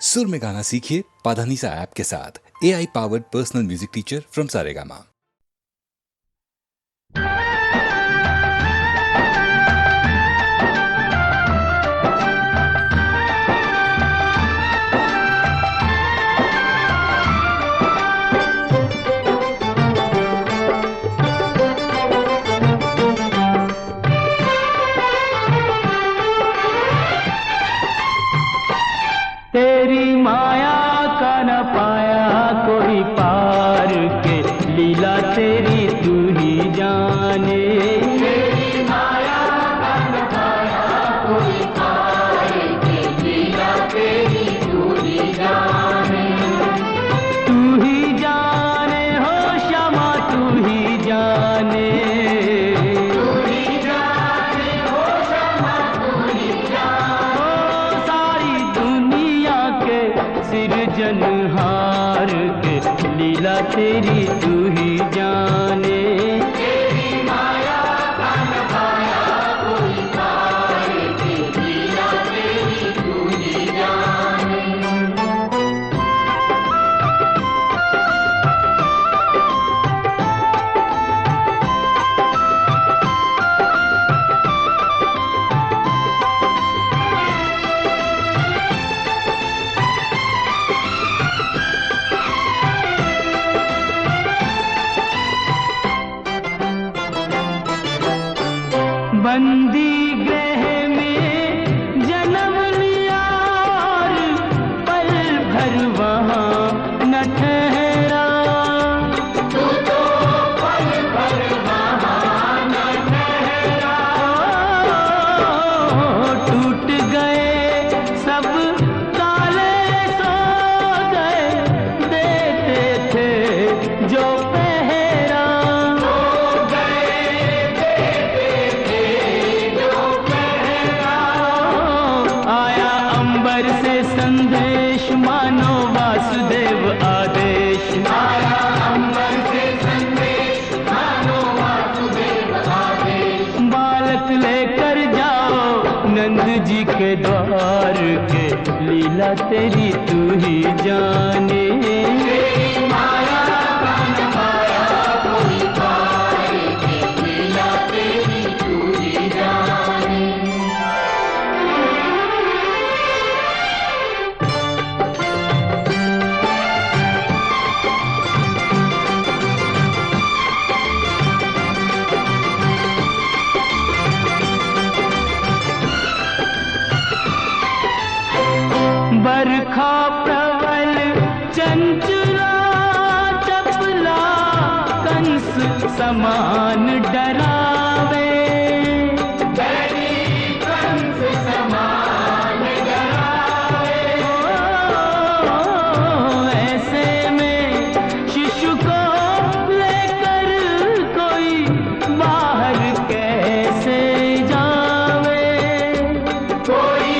सुर में गाना सीखिए पाधानीसा ऐप के साथ। AI powered personal music teacher from Saregama. तेरी माया का न पाया कोई पार के, लीला तेरी तू ही जाने। तेरी माया का न पाया कोई पार के, लीला तेरी तू ही जाने। तू ही जाने हो श्यामा, तू ही जाने। सिरजनहार के, लीला तेरी तू ही जाने। तेरी माया का न पाया कोई पार के, लीला तेरी तू ही जाने। बंदी गृह में जन्म लिया और पल भर वहाँ न ठहरा। तू तो पल भर वहाँ न ठहरा। टूट गए सब ताले, सो गए देते थे जो पहरा। से संदेश मानो वासुदेव आदेश। आया अंबर से संदेश मानो वासुदेव आदेश। बालक लेकर जाओ नंद जी के द्वार के, लीला तेरी तू ही जाने। तेरी माया का न पाया कोई पार के, लीला तेरी तू ही जाने। बरखा प्रबल चंचला चपला, कंस समान डरावे। कंस समान डरावे। ऐसे में शिशु को लेकर कोई बाहर कैसे जावे। कोई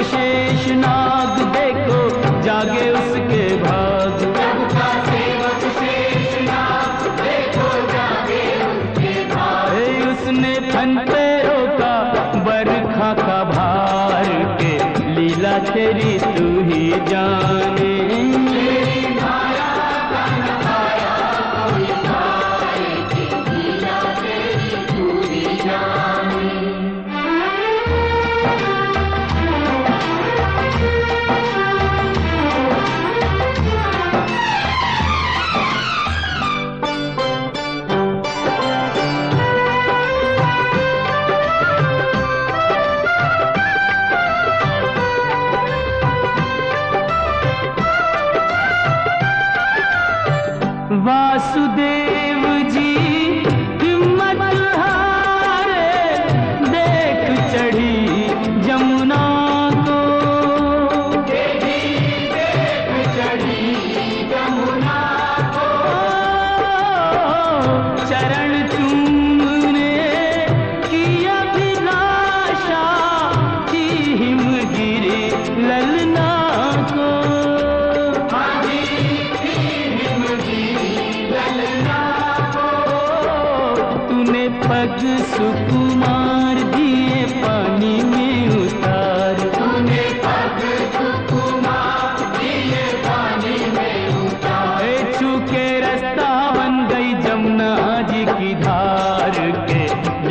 शेष नाग देखो जागे उसके भाग। प्रभु का सेवक शेष नाग देखो जागे उसके भाग। उसने फन पे रोका बरखा का भार के, लीला तेरी तू ही जाने। तेरी माया का न पाया कोई पार के, लीला तेरी तू ही जाने।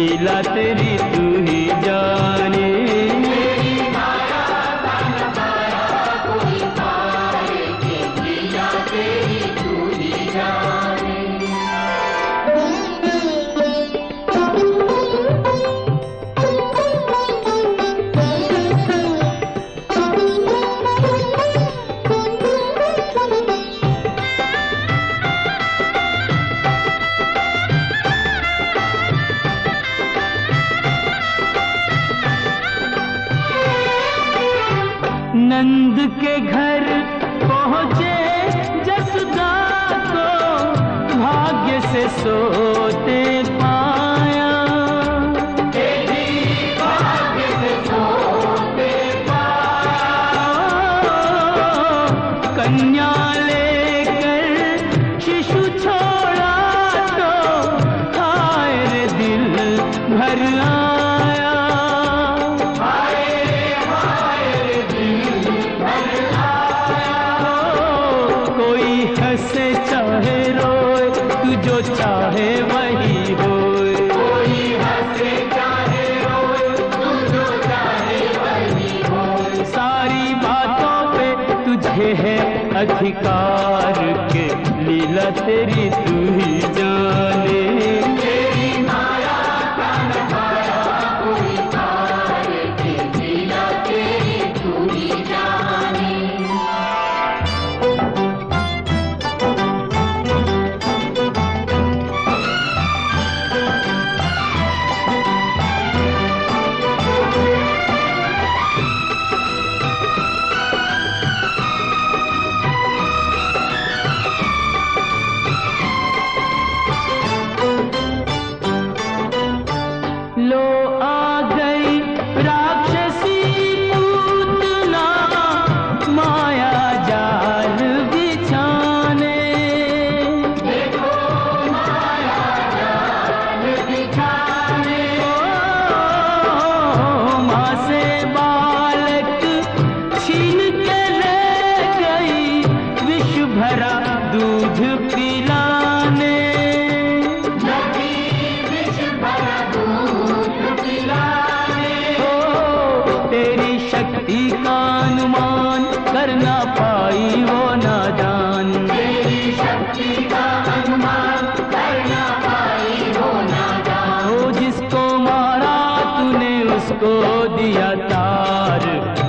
लीला तेरी तू ही जाने। नंद के घर पहुँचे जसोदा को भाग्य से सोते पाया। भाग्य से सोते पाया। कन्या लेकर शिशु छोड़ा तो हाय रे दिल भर आया। हंसे चाहे रोए तू जो चाहे वही होए। कोई हंसे चाहे रोए तू जो चाहे वही होए। सारी बातों पे तुझे है अधिकार के लीला तेरी तू ही जाने। तेरी माया का नजारा कोई पार के लीला तेरी तू ही जाने। लो आ गई राक्षसी पूतना माया जाल बिछाने। देखो माया जाल बिछाने। माँ से बालक छीन के ले गई विष भरा दूध पिलाने। तेरी शक्ति का अनुमान कर ना पाई वो नादान। तेरी शक्ति का अनुमान कर ना पाई वो नादान। ओ जिसको मारा तूने उसको दिया तार।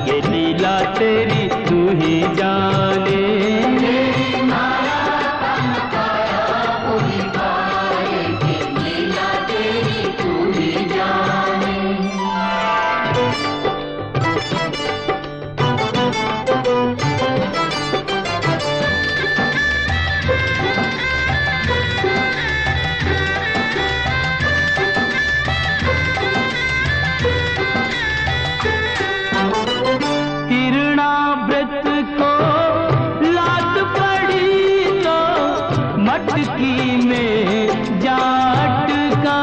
ये लीला तेरी तू ही जाने। तेरी माया का नजारा कोई पार के लीला तेरी तू ही जाने। तिरणाव्रत को लात पड़ी तो मटकी में जा अटका।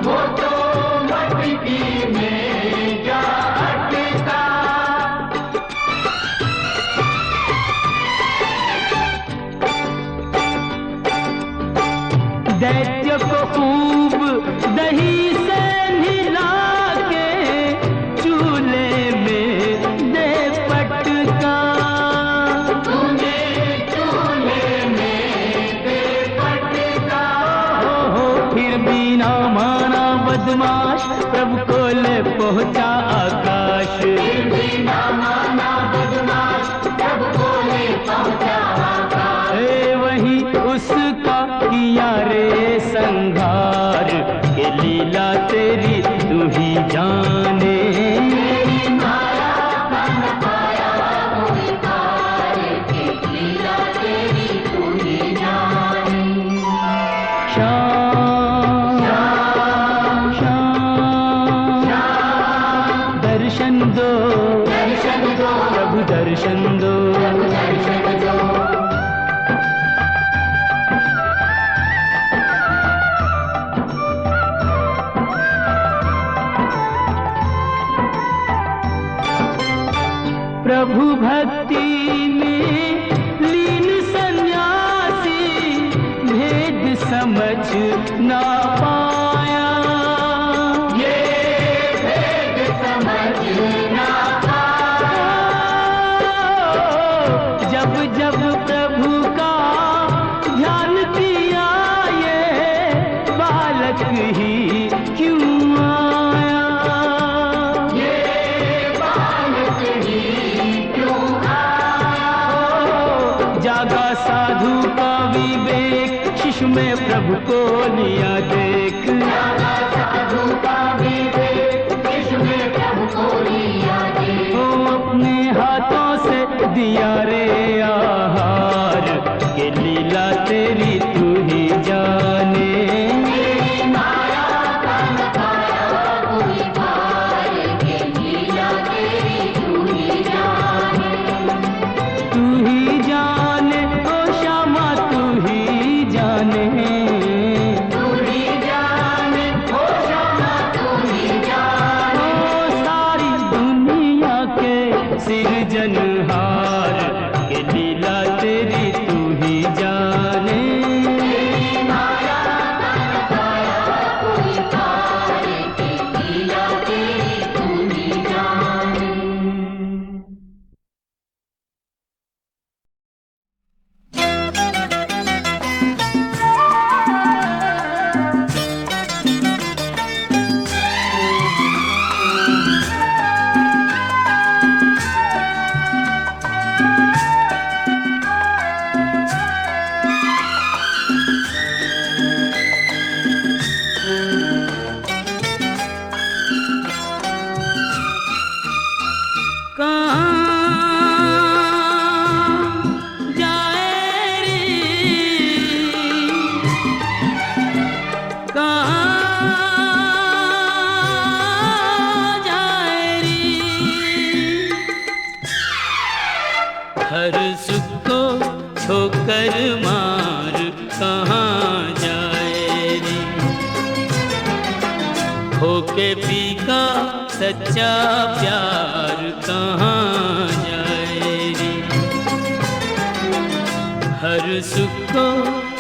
वो तो मटकी में जा अटका। दैत्य को खूब दही से नहला के चूल्हे में दे पटका। तूने चूल्हे में दे पटका। हो फिर भी ना माना बदमाश प्रभु को ले पहुँचा आकाश। फिर भी ना माना बदमाश प्रभु को ले पहुँचा आकाश। वही उसका किया रे संघार। के लीला तेरी तू ही जाने। तेरी माया का नजारा कोई पार के लीला तेरी तू ही जाने। श्याम श्याम श्याम दर्शन दो प्रभु दर्शन दो। प्रभु भक्ति में लीन सन्यासी भेद समझ ना पाया। में प्रभु को लिया देख, साधु का भी देख, विश्व में प्रभु को लिया देख। ओ अपने हाथों से दिया रे आहार, के लीला तेरी तू ही जाने। हर सुख को ठोकर मार कहाँ जाए रे, होके पी का सच्चा प्यार कहाँ जाए रे। हर सुख को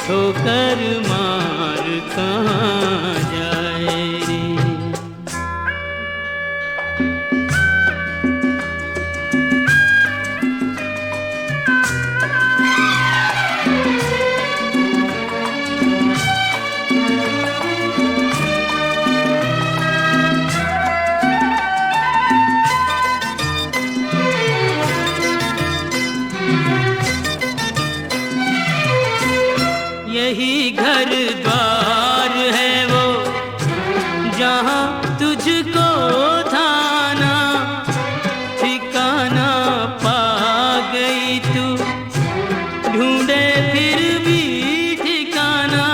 ठोकर मार कहाँ जाए रे। यही घर द्वार है वो जहाँ तुझको थाना ठिकाना पा गई तू, ढूंढे फिर भी ठिकाना।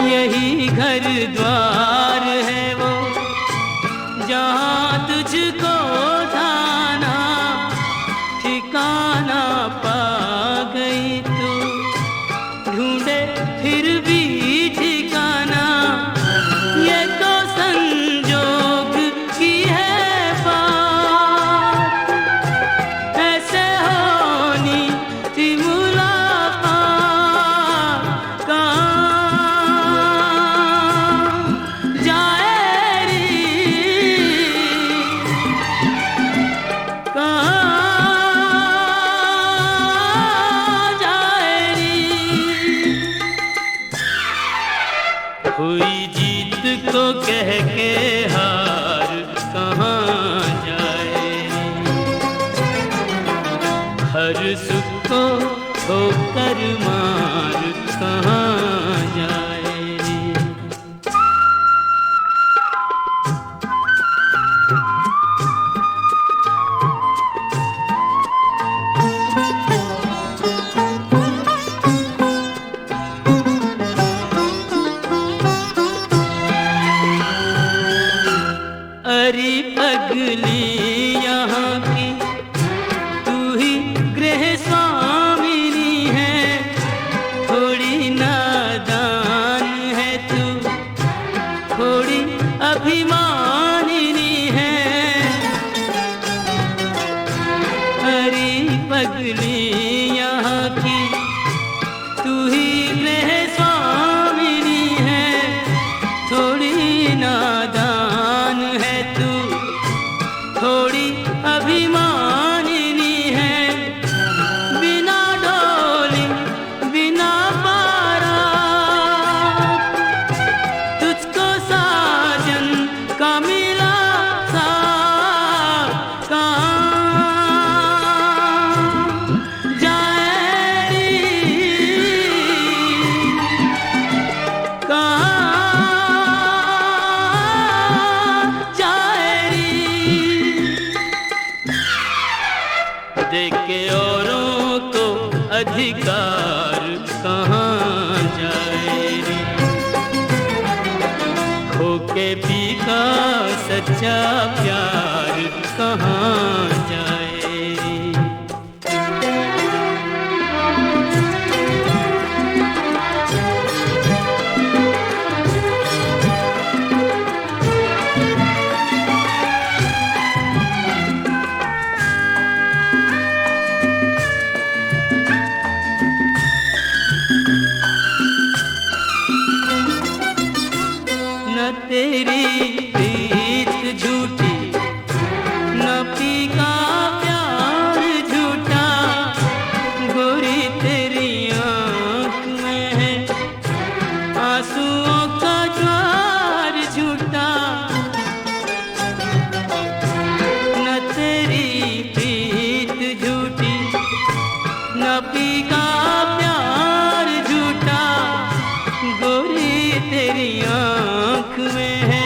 यही घर द्वार है वो जहाँ तुझको थाना ठिकाना पा गई तू, ढूंढे फिर भी ठिकाना। ये तो संजोग की है बात, ऐसे होनी थी मुलाकात। कहाँ जाए रे, कहाँ हुई जीत को कह के हार कहाँ जाए। हर सुख को ठोकर मार कहाँ जाए। अरे पगली यहाँ की तू ही गृह स्वामिनी है, थोड़ी नादान है तू, थोड़ी अभिमानिनी है। अरे पगली यहाँ की तू ही गृह स्वामिनी है, थोड़ी नादान है तू, थोड़ी अभिमानिनी है। बिना डोली बिना बारात तुझको साजन का अधिकार कहाँ जाए रे। खो के पी का सच्चा प्यार कहाँ जाए रे। न तेरी प्रीत झूठी, न पी का प्यार झूठा, गोरी तेरी आँख में है आंसुओं का ज्वार झूठा। न तेरी प्रीत झूठी, न पी का प्यार झूठा, गोरी तेरी आँख में है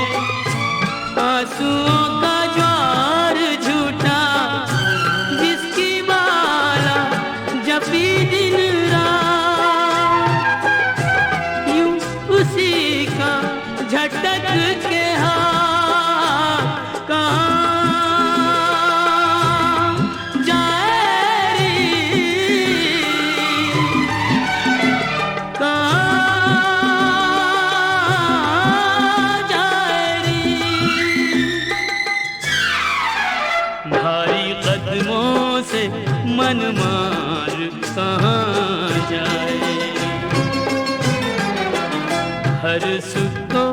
आंसुओं का ज्वार झूठा। जिसकी माला जपी दिन रात, यूं उसी का झटक के हाथ कहाँ जाए रे, कहाँ जाए रे। भारी कदमों से मन मार कहाँ जाए, हर सुख को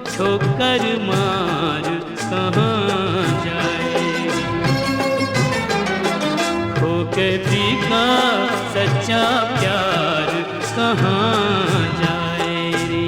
ठोकर मार कहाँ जाए। खो के पी का सच्चा प्यार कहाँ जाए रे।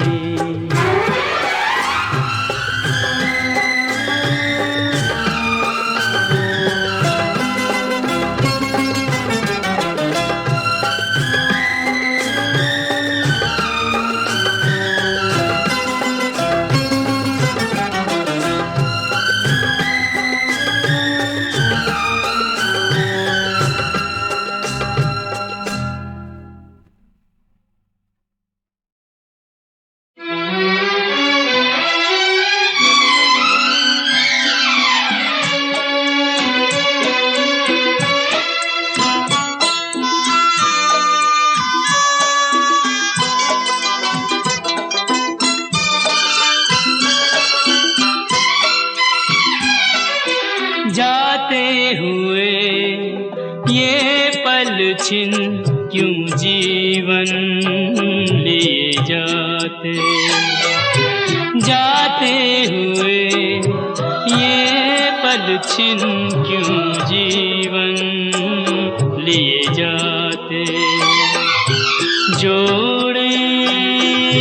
जाते हुए ये पल छिन क्यों जीवन लिए जाते, जाते हुए ये पल छिन क्यों जीवन लिए जाते। जोड़े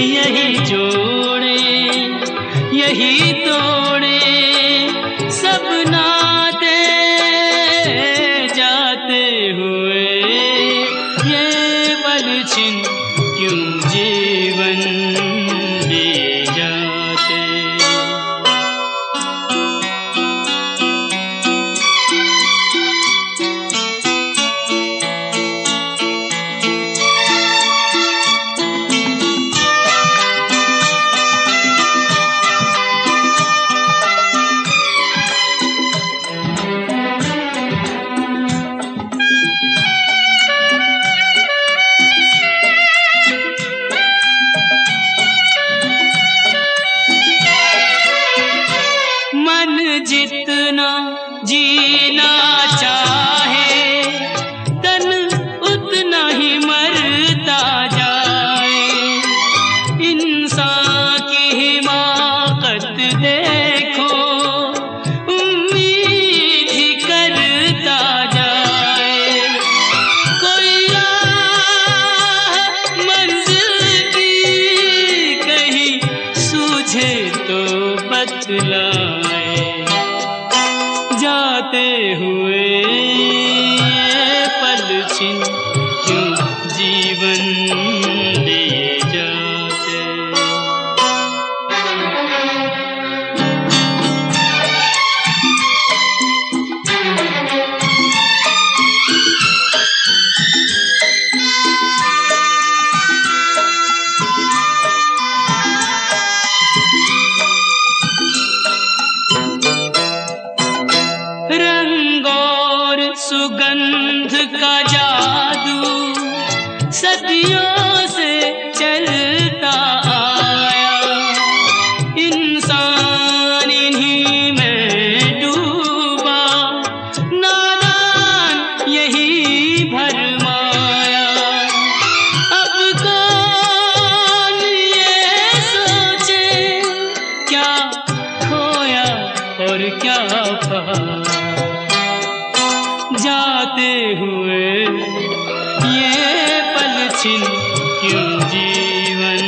यही जोड़े यही तोड़े सब नाते, जाते हुए ये पल छिन क्यों जीवन लिए जाते। जितना जीना चाहे तन उतना ही मरता जाए। इंसान की हिमाकत देखो उम्मीद ही करता जाए। कोई राह मंजिल की कहीं सूझे तो बतलाए। जाते हुए पल छिन क्यों जीवन लिए जाते। क्या पाया, जाते हुए ये पल छिन क्यों जीवन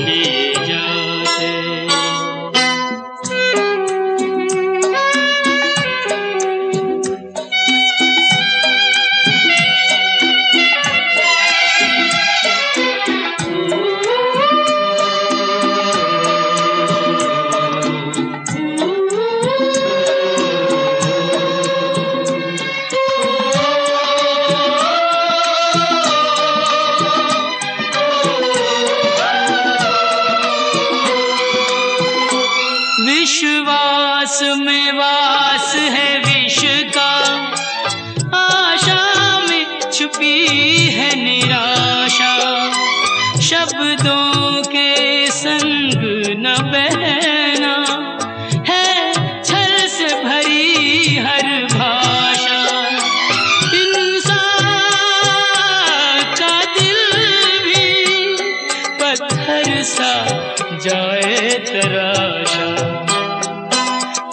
लिए जाते। विश्वास में वास है विष का, आशा में छुपी है निराशा, शब्दों के संग न बहना है छल से भरी हर भाषा। इंसान का दिल भी पत्थर सा जाए तराशा,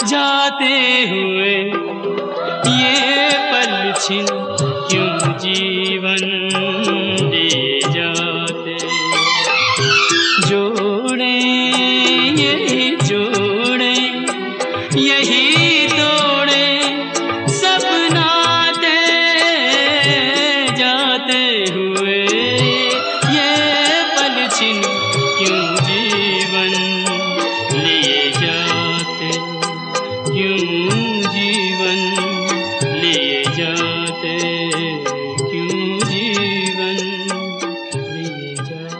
जाते हुए ये पल छिन क्यों जीवन लिए जाते। जोड़े यही जोड़े यही तोड़े सब नाते, जाते हुए ये पल छिन क्यों जीवन लिए जाते, क्यों जीवन लिए जाते, क्यों जीवन लिए जाते।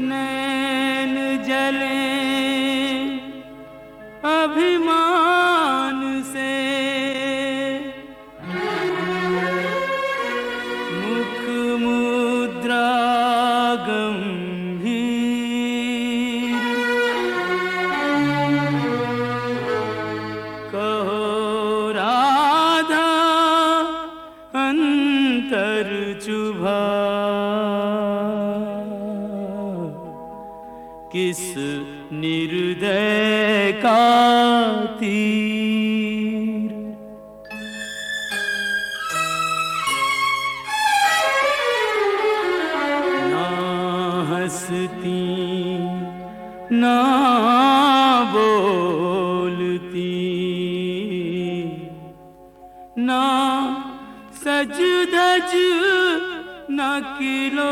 नैन जले अभिमान से, मुख मुद्रा गंभीर, कहो राधा अंतर चुभा, किस निर्दय का तीर। सज धज न किलोल,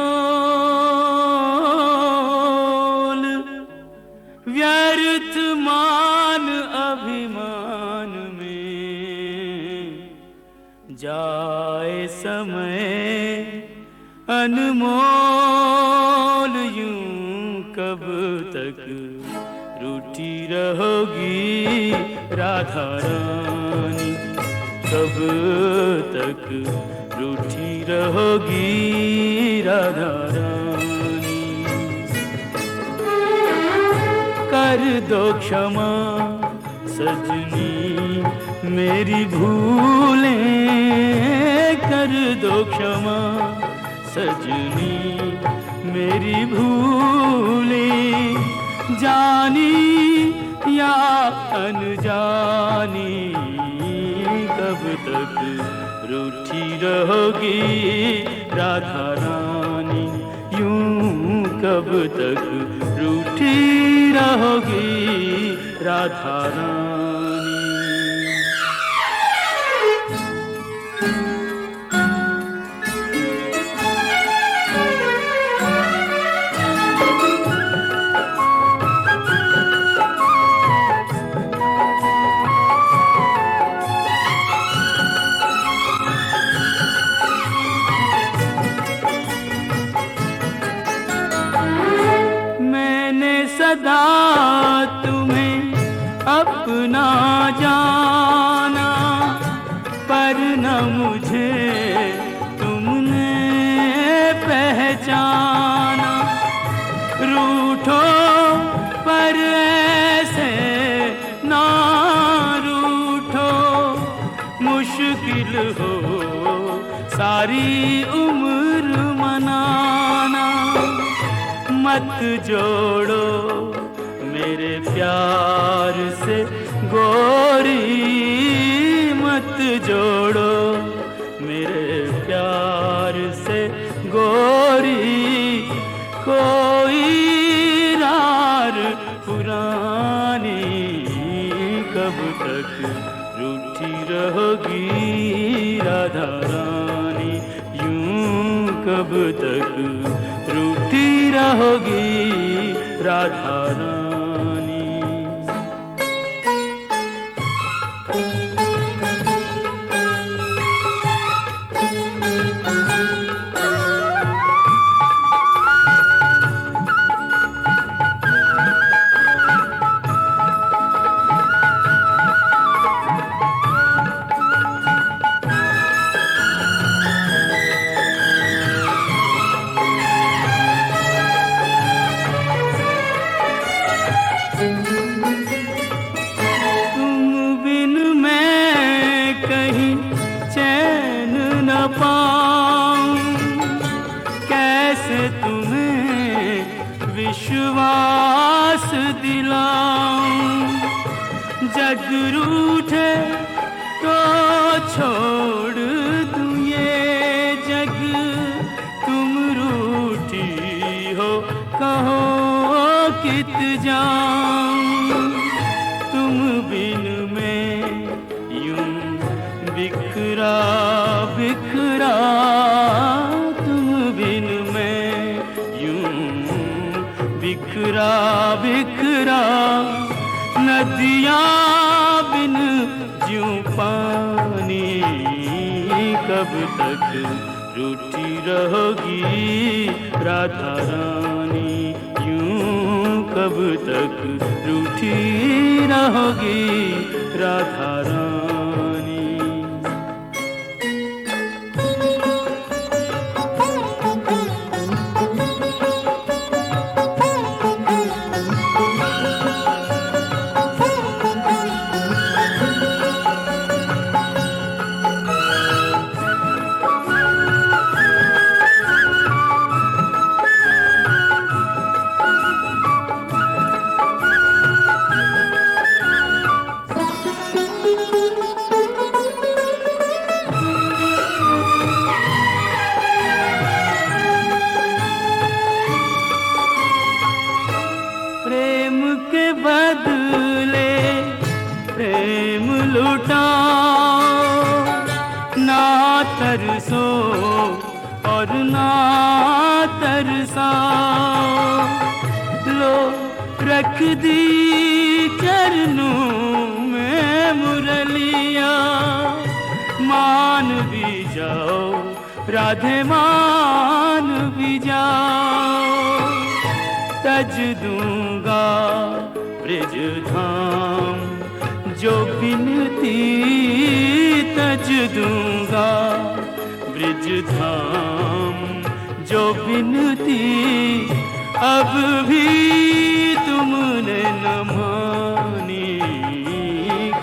व्यर्थ मान अभिमान में, जाए समय अनमोल। यूं कब तक रूठी रहोगी राधा रानी, कब तक रूठी रहोगी राधा रानी। कर दो क्षमा सजनी मेरी भूलें, कर दो क्षमा सजनी मेरी भूलें, जानी या अनजानी। कब तक रूठी रहोगी राधा रानी, यूं कब तक रूठी रहोगी राधा रानी। सदा तुम्हें अपना जाना, पर न मुझे तुमने पहचाना। रूठो पर ऐसे ना रूठो, मुश्किल हो सारी उम्र मनाना। मत जोड़ो मेरे प्यार से गोरी, मत जोड़ो मेरे प्यार से गोरी। कोई रार पुरानी, कब तक रूठी रहोगी राधा रानी, यूं कब तक रूठी रहोगी राधा रानी। विश्वास दिलाऊं, जग रूठे तो छोड़ दूं ये जग। तुम रूठी हो कहो कित जाऊं, तुम बिन मैं यूं बिखरा बिखरा। तुम बिन मैं यूं बिखरा बिखरा, नदियाँ बिन ज्यों पानी। कब तक रूठी रहोगी राधा रानी, यूं कब तक रूठी रहोगी राधा रानी। बदले प्रेम लुटाओ, नात तरसो और ना तरसाओ, लो रख दी चरणों में मुरलिया, मान भी जाओ राधे मान भी जाओ। तज दूंगा ब्रिज धाम जो बिनती, तज दूंगा ब्रिज धाम जो बिनती, अब भी तुमने न मानी,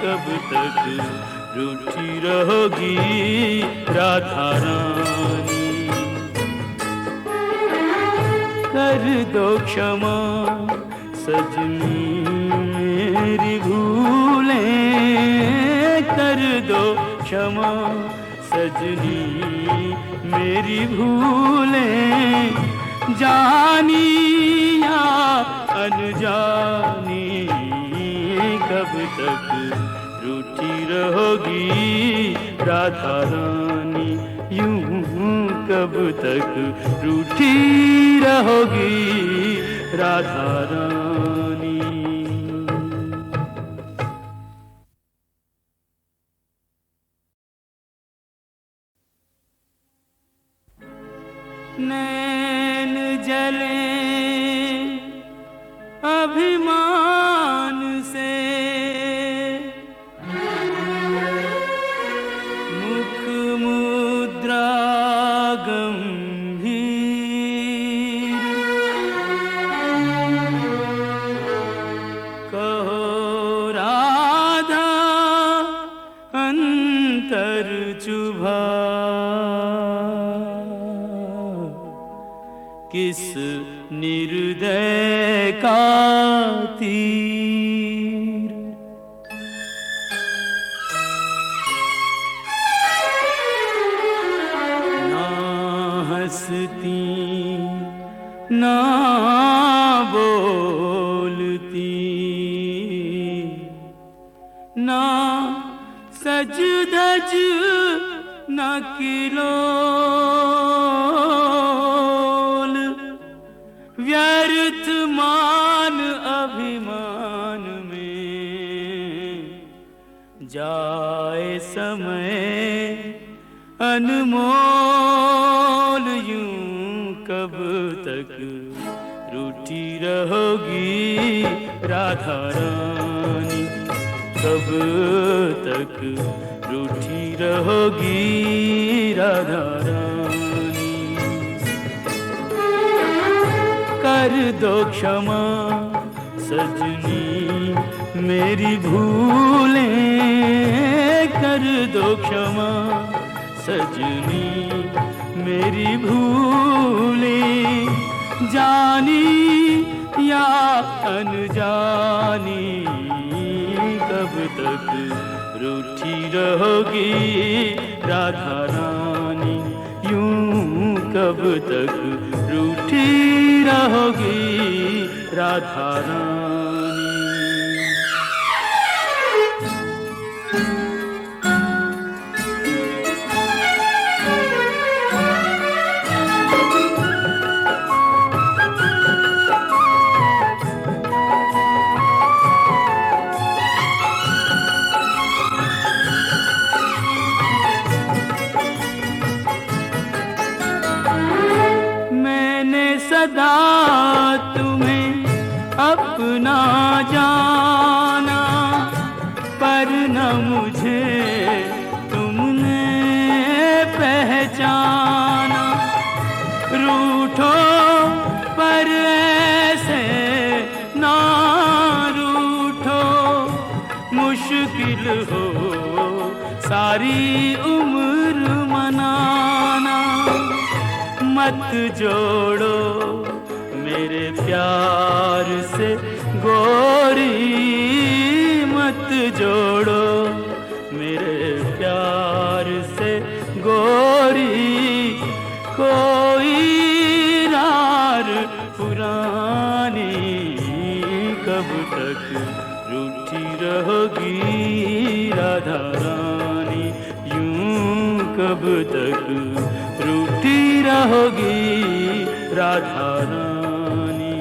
कब तक रूठी रहोगी राधा रानी। कर दो क्षमा सजनी मेरी भूलें, कर दो क्षमा सजनी मेरी भूलें, जानी या अनजानी, कब तक रूठी रहोगी राधा रानी, यूं कब तक रूठी रहोगी राधा रानी। नैन जले अभिमान से, मुख मुद्रा गंभीर, कहो राधा अंतर चुभा, किस निर्दय का तीर। ना हंसती ना बोलती, ना सज धज ना किलोल, व्यर्थ मान अभिमान में, जाए समय अनमोल, यूं कब तक रूठी रहोगी राधा रानी, कब तक रूठी रहोगी राधा रानी। कर दो क्षमा सजनी मेरी भूलें, कर दो क्षमा सजनी मेरी भूलें, जानी या अनजानी, कब तक रूठी रहोगी राधा रानी, यूं कब तक रूठी रहोगी राधा रानी। सदा तुम्हें अपना जाना, पर न मुझे तुमने पहचाना। रूठो पर ऐसे ना रूठो, मुश्किल हो सारी उम्र मनाना। मत जोड़ो मेरे प्यार से गोरी, मत जोड़ो मेरे प्यार से गोरी, कोई रार पुरानी, कब तक रूठी रहोगी राधा रानी, यूं कब कब तक रूठी रहोगी राधा रानी।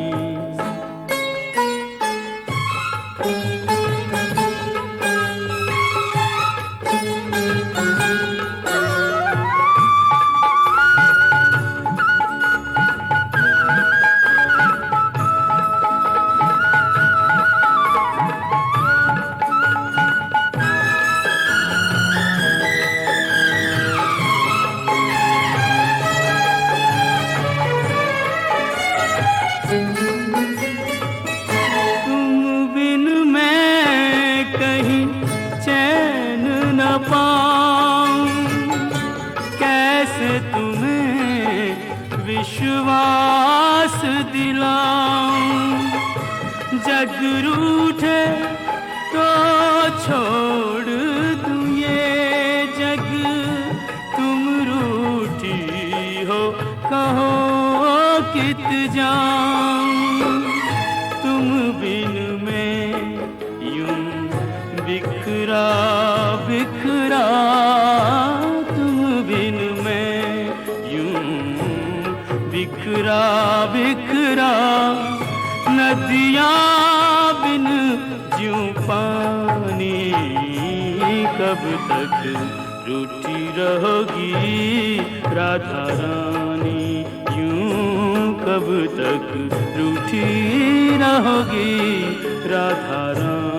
विश्वास दिलाऊं, जग रूठे तो छोड़ दूं ये जग, तुम रूठी हो कहो कित जाऊं, तुम बिन मैं यूं बिखरा बिखरा, तुम बिन मैं यूं बिखरा बिखरा, नदियाँ बिन ज्यों पानी, कब तक रूठी रहोगी राधा रानी, यूं कब तक रूठी रहोगी राधा रानी।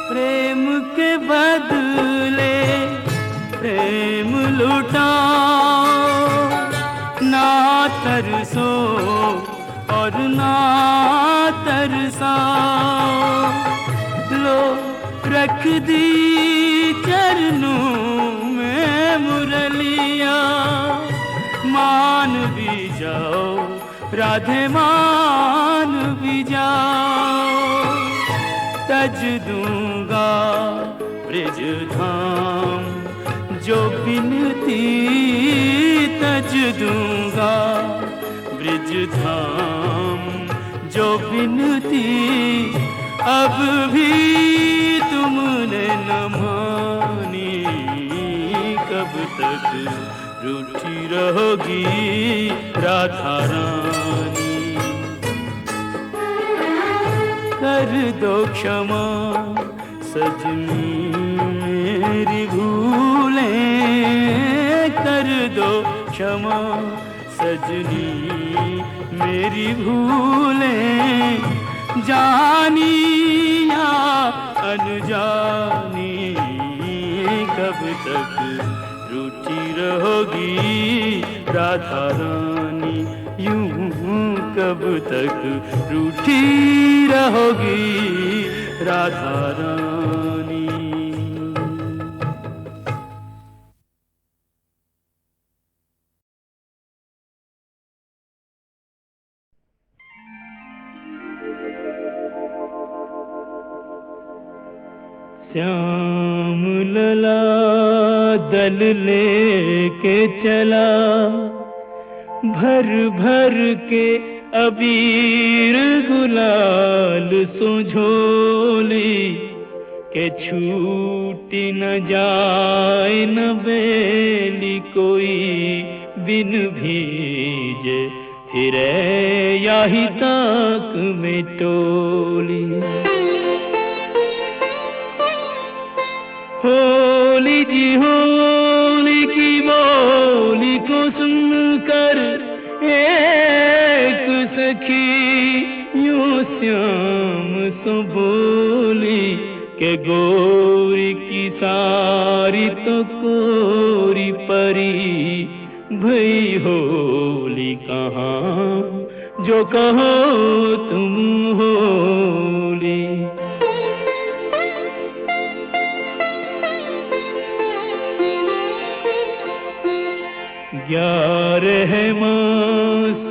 प्रेम के बदले प्रेम लुटाओ, ना तरसो और ना तरसाओ, लो रख दी चरणों में मुरलिया, मान भी जाओ राधे मान भी जाओ, तज दूंगा ब्रिज धाम जो बिनती, तज दूंगा ब्रिज धाम जो बिनती, अब भी तुमने न मानी, कब तक रूठी रहोगी राधा रानी। कर दो क्षमा सजनी मेरी भूलें, कर दो क्षमा सजनी मेरी भूलें, जानी या अनजानी, कब तक रूठी रहोगी राधा रानी, यूं कब तक रूठी रहोगी राधा रानी। श्याम लला दल लेके चला, भर भर के अबीर गुलाल सुझोली, के छूटी न जाए न बेली कोई बिन भीजे, फिरे याही ताक में टोली। होली जी होली की बोली को सुनकर एक सखी यूं श्याम सो बोली, के गोरी की सारी तो कोरी परी, भई होली कहाँ जो कहो तुम होली। ग्यारह मास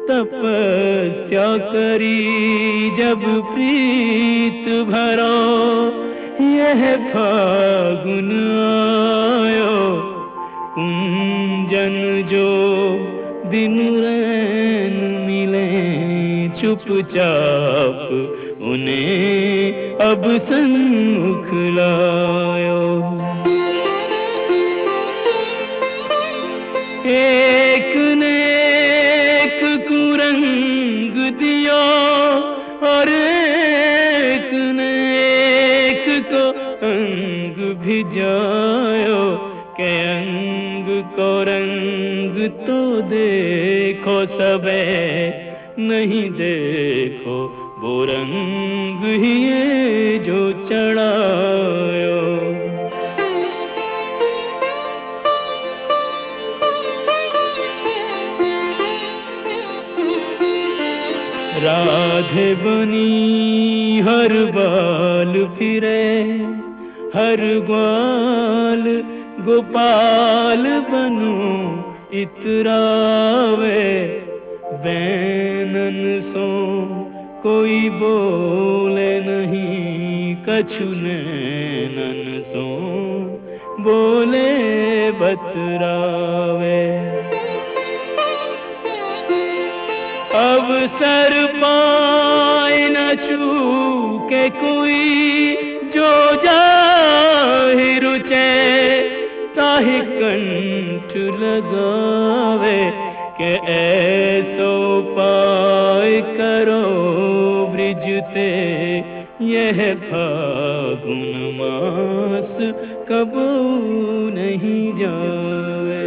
तपस्या करी जब प्रीत भरा, यह फागुन आयो कुंजन जो दिन रैन मिले चुपचाप उन्हें अब सन्मुख लायो। एक ने एक कुरंग दिया और एक ने एक को अंग भिजायो, के अंग को रंग तो देखो सबे, नहीं देखो वो रंग ही ये जो चढ़ायो। राधे बनी हर बाल फिरे, हर ग्वाल गोपाल बनू इतरावे, बैनन सो कोई बोले नहीं, कछु नैनन सो बोले बतरावे। अब सर पाए न चूके कोई, जो जाहि रुचे ताहि कंठ लगावे, के ऐसो पाए करो ब्रिजते, यह फागुन मास कबू नहीं जावे।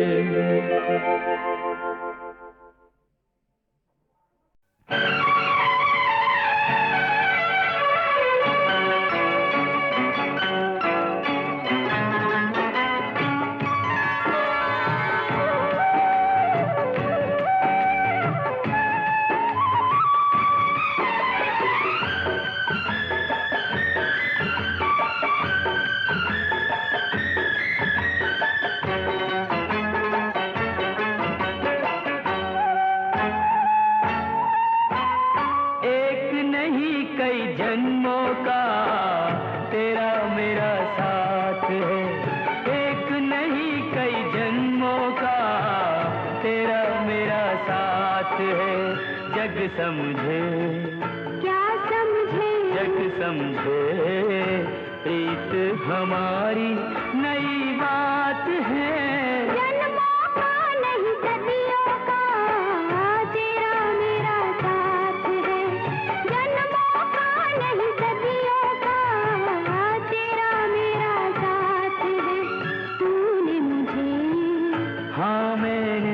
समझे क्या समझे, जग समझे प्रीत हमारी नई बात है। जन्मों का नहीं सदियों का तेरा मेरा साथ है, जन्मों का नहीं सदियों का तेरा मेरा साथ है। तूने मुझे, हाँ मैंने,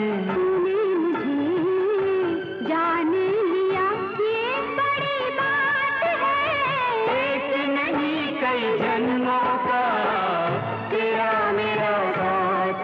जन्मों का तेरा मेरा साथ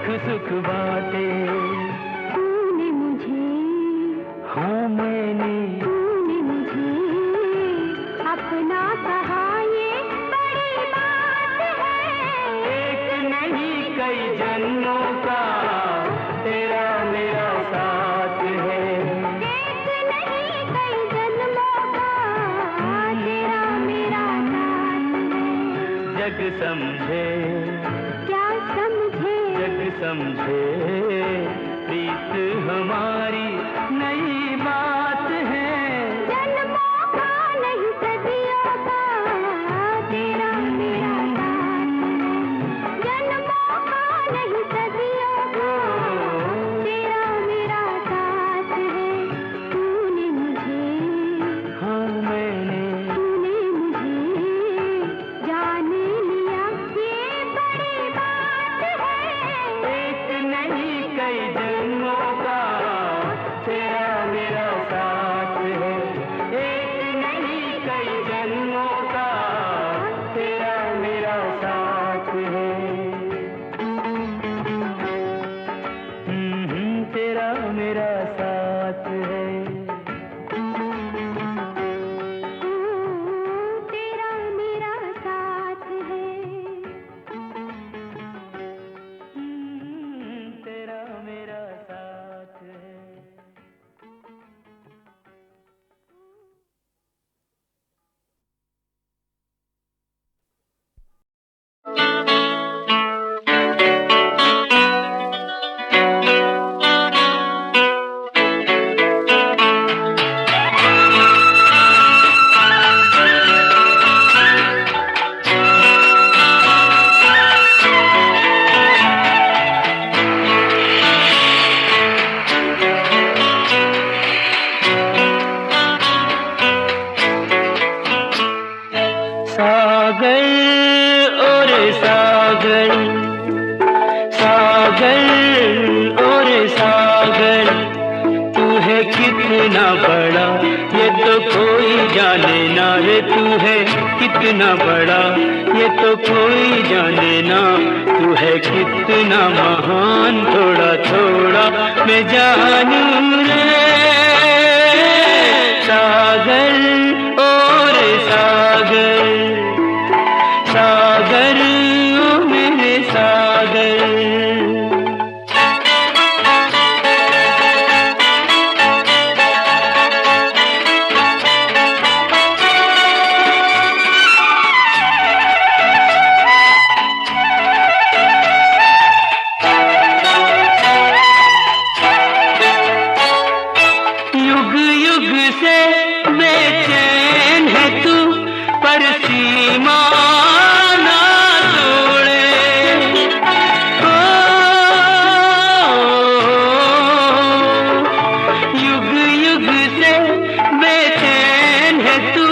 सुख बातें तूने मुझे, हाँ मैंने तूने मुझे अपना कहा, ये बड़ी बात है। एक नहीं कई जन्मों का तेरा मेरा साथ है। एक नहीं कई जन्मों का तेरा मेरा साथ है। जग समझे, क्या समझे, जग समझे प्रीत हमारी नई बात है। जन्मों का नहीं सदियों का तेरा मेरा साथ है। जन्मों का नहीं सदियों का तेरा मेरा साथ है। तूने मुझे, हाँ मैंने तूने मुझे जाने लिया, ये बड़ी बात है। एक नहीं कई जन्मों का तेरा मेरा साथ है। एक नहीं कई जन्मों का तेरा मेरा साथ है। तेरा मेरा साथ है। तेरा मेरा साथ है। तेरा मेरा साथ है। सागर और सागर, सागर और सागर, तू है कितना बड़ा ये तो कोई जाने ना रे। तू है कितना बड़ा ये तो कोई जाने ना। तू है कितना महान थोड़ा थोड़ा मैं जानू रे। सागर और सागर, सागर ओ मेरे सागर। युग युग से बेचैन है तू, पर सीमा ना तोड़े। युग युग से बेचैन है तू,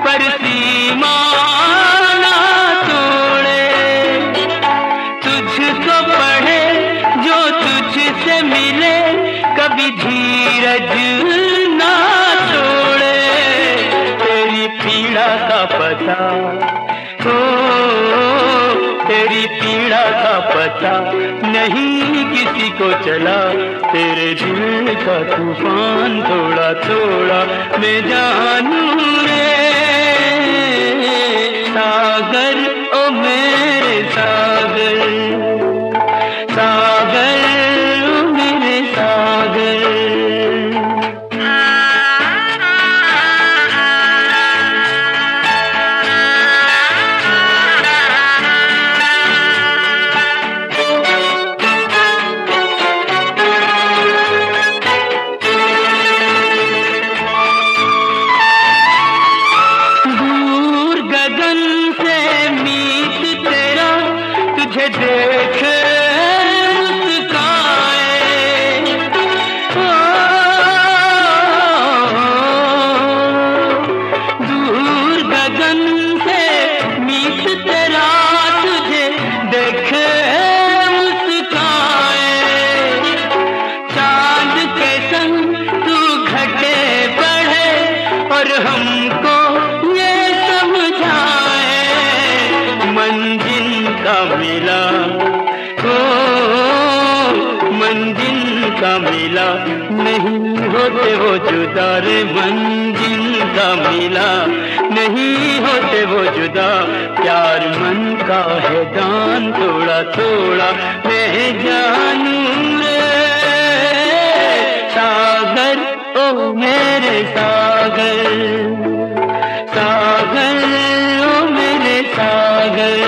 पर सीमा ना तोड़े। तुझको पढ़े जो तुझसे मिले, कभी धीरज ना छोड़े। तेरी पीड़ा का पता, ओ तेरी पीड़ा का पता नहीं किसी को चला। तेरे दिल का तूफान थोड़ा थोड़ा मैं जानू रे। सागर ओ मेरे सागर, सागर ओ मेरे सागर। दूर गगन से मीत तेरा तुझे देख मुस्काए। दूर गगन से मीत तेरा तुझे देख मुस्काए। चांद के संग तू घटे बढ़े और हमको ये समझाए। मंजिल का मिला ओ का मिला, नहीं होते वो जुदा रे मन जिनका मिला, नहीं होते वो जुदा। प्यार मन का है दान, थोड़ा थोड़ा मैं जानूं रे सागर, ओ मेरे सागर, सागर ओ मेरे सागर।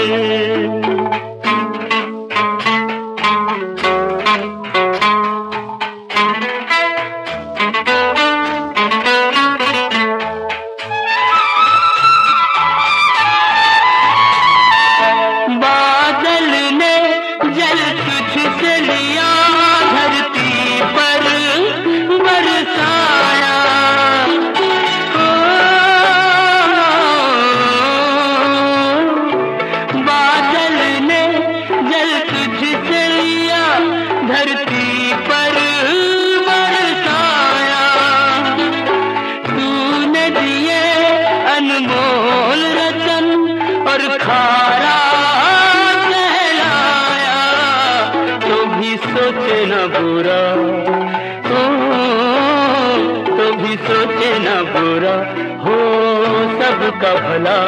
सबका भला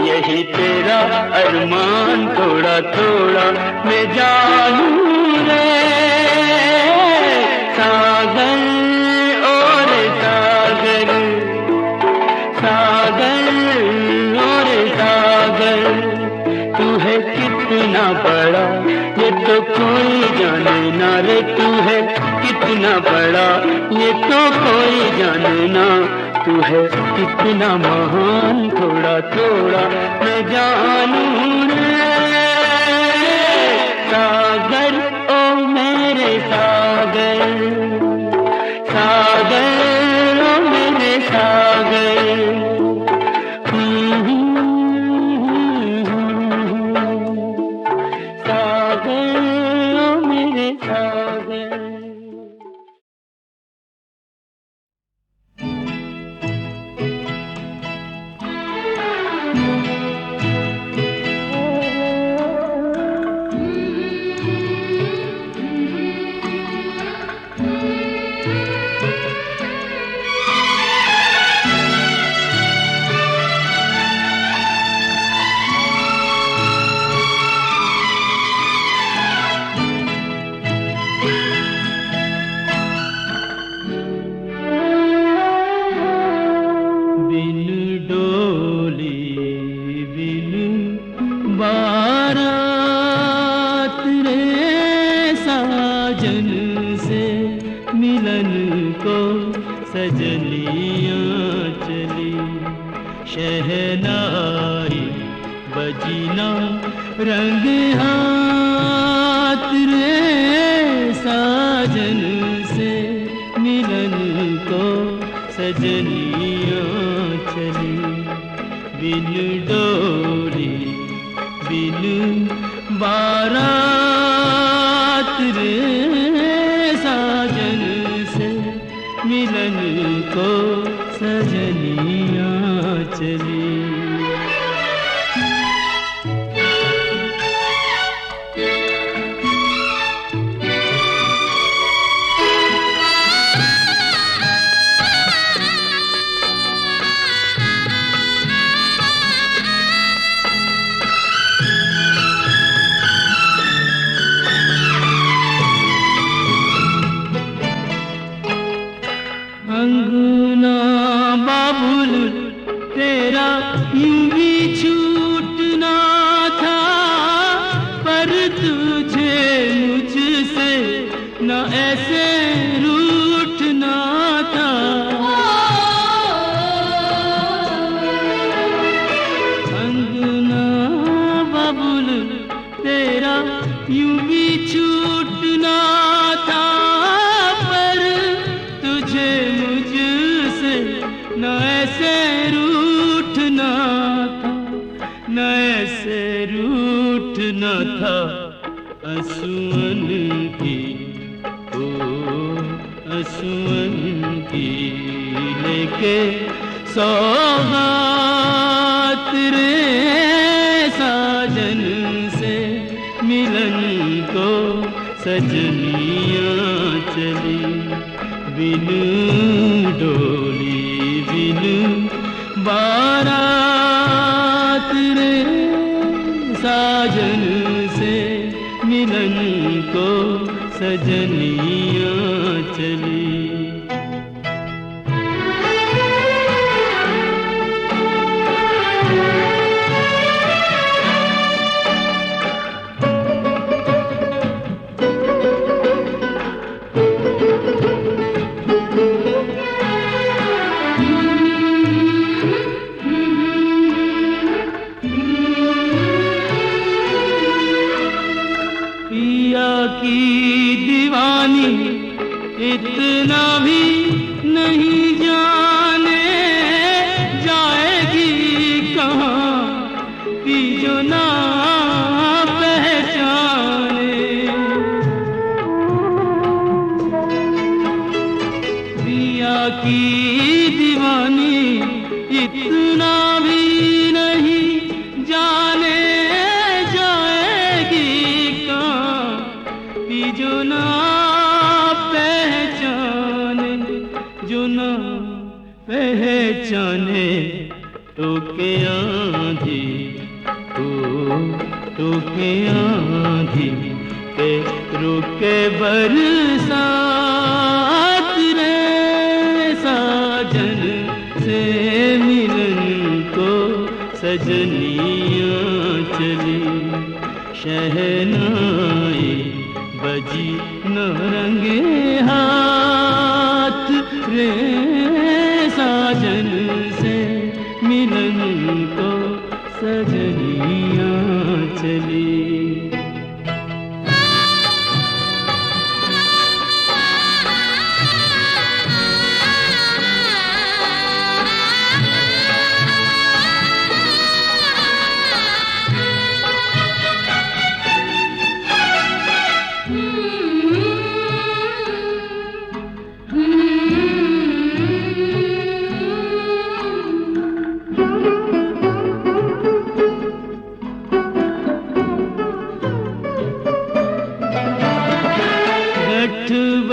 यही तेरा अरमान, थोड़ा थोड़ा मैं जानूं रे सागर, और सागर, सागर और सागर। तू है कितना बड़ा ये तो कोई जाने ना रे, तू है कितना बड़ा ये तो कोई जाने ना। तू है कितना महान, थोड़ा थोड़ा मैं जानूं रे सागर, ओ मेरे सागर, सागर ओ मेरे सागर। सागर ओ मेरे सागर। रंग हाथ रे साजन से मिलन को सजनियाँ चली, बिन डोली बिन बारात रे साजन से मिलन को सजनियाँ चली। अंगना बाबुल तेरा यूं भी छूटना था, पर तुझे मुझसे न ऐसे रूठना था। अंगना बाबुल तेरा यूं भी छूटना था, पर तुझे न ऐसे रूठना था, न ऐसे रूठना था। असुअन की ओ असुअन की लेके सौगात रे साजन से मिलन को सजनियाँ चली बिन डोली बिन बारात रे साजन से मिलन को सजनियाँ चली। की दीवानी इतना भी नहीं जाने जाएगी कहाँ कि जो ना पहचाने। पिया की दीवानी इतना भी नहीं जाने जाएगी कहाँ जो ना पहचाने, जो ना पहचाने। टोके आंधी टोके आंधी के रुके बरसात रे साजन से मिलन को सजनियाँ चली। शहनाई बजी न रंगे हाथ रे साजन से मिलन को सजनियाँ चली।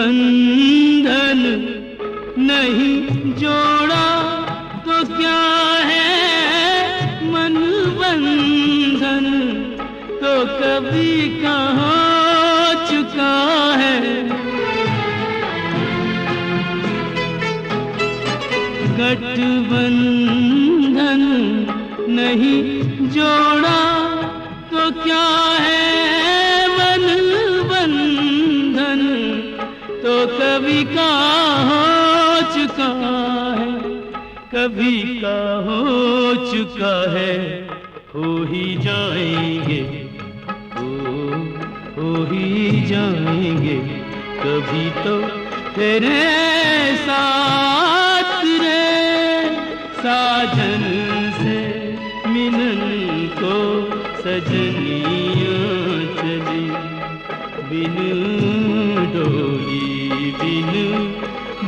गठबंधन नहीं जोड़ा तो क्या है मन बंधन तो कभी का हो चुका है। गठबंधन नहीं जोड़ा तो क्या है मन बंधन तो कभी का हो चुका है, कभी का हो चुका है। हो ही जाएंगे हो ही जाएंगे कभी तो तेरे साथ रे साजन से मिलन को सजनियाँ चली। बिन डोली बिन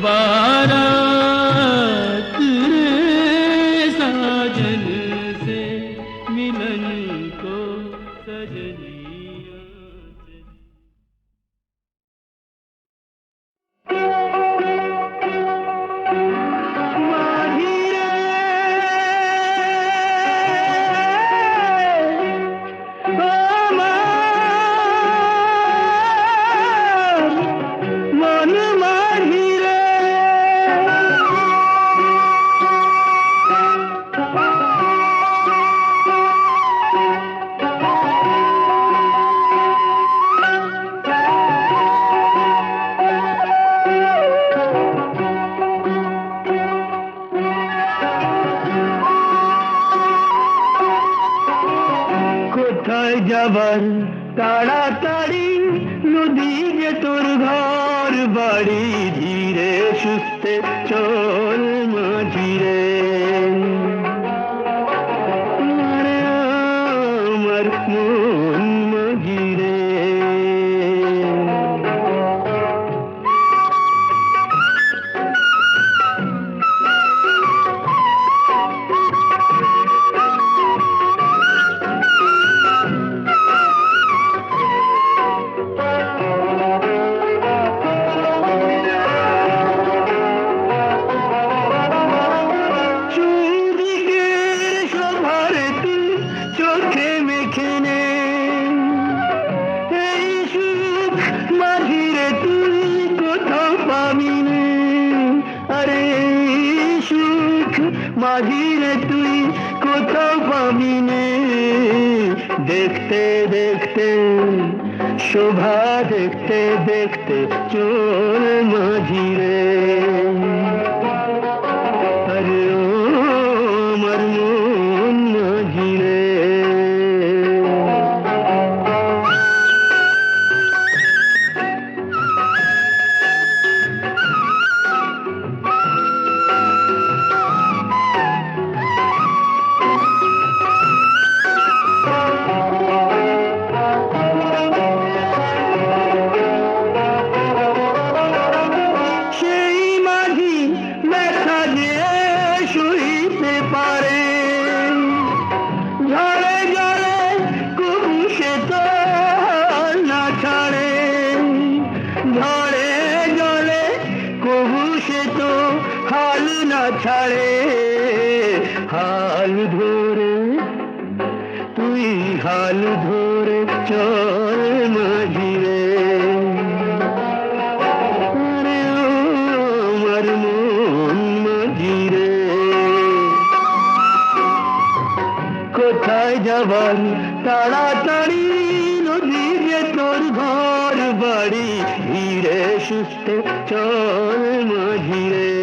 बारात रे साजन से मिलन को सजनियाँ चली। যাবার তাড়াতাড়ি নদীকে তোর ঘর বাড়ি ধীরে সুস্থে চল মাঝিরে আমার মন মাঝিরে देखते देखते शोभा देखते देखते चोर माझी रे अरे ओ मरमोन माझी रे সেই মাঝি ব্যথা যে সইতে পারে ঝড়ে ঝড়ে কবু সে তো হাল না ছাড়ে ঝড়ে ঝড়ে কবু সে তো হাল না ছাড়ে হাল ধরে তুই হাল ধরে চল মাঝি রে আরে ও আমার মন মাঝি রে কোথায় যাবার তাড়াতাড়ি নদী যে তোর ঘর বাড়ি ধীরে সুস্থে চল মাঝি রে